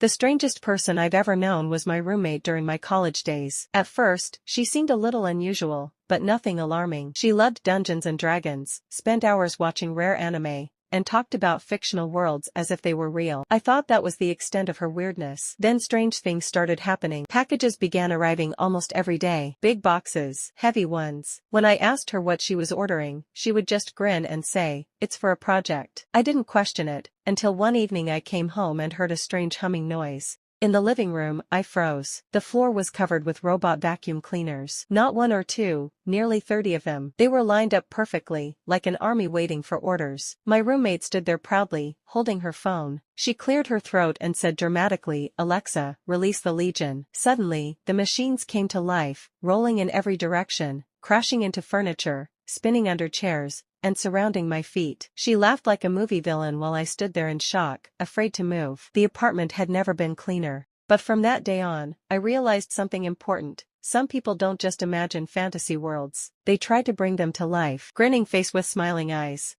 The strangest person I've ever known was my roommate during my college days. At first, she seemed a little unusual, but nothing alarming. She loved Dungeons and Dragons, spent hours watching rare anime, and talked about fictional worlds as if they were real. I thought that was the extent of her weirdness. Then strange things started happening. Packages began arriving almost every day. Big boxes, heavy ones. When I asked her what she was ordering, she would just grin and say, "It's for a project." I didn't question it, until one evening I came home and heard a strange humming noise. In the living room, I froze. The floor was covered with robot vacuum cleaners. Not one or two, nearly 30 of them. They were lined up perfectly, like an army waiting for orders. My roommate stood there proudly, holding her phone. She cleared her throat and said dramatically, "Alexa, release the Legion." Suddenly, the machines came to life, rolling in every direction, crashing into furniture, spinning under chairs, and surrounding my feet. She laughed like a movie villain while I stood there in shock, afraid to move. The apartment had never been cleaner. But from that day on, I realized something important. Some people don't just imagine fantasy worlds. They try to bring them to life. Grinning face with smiling eyes.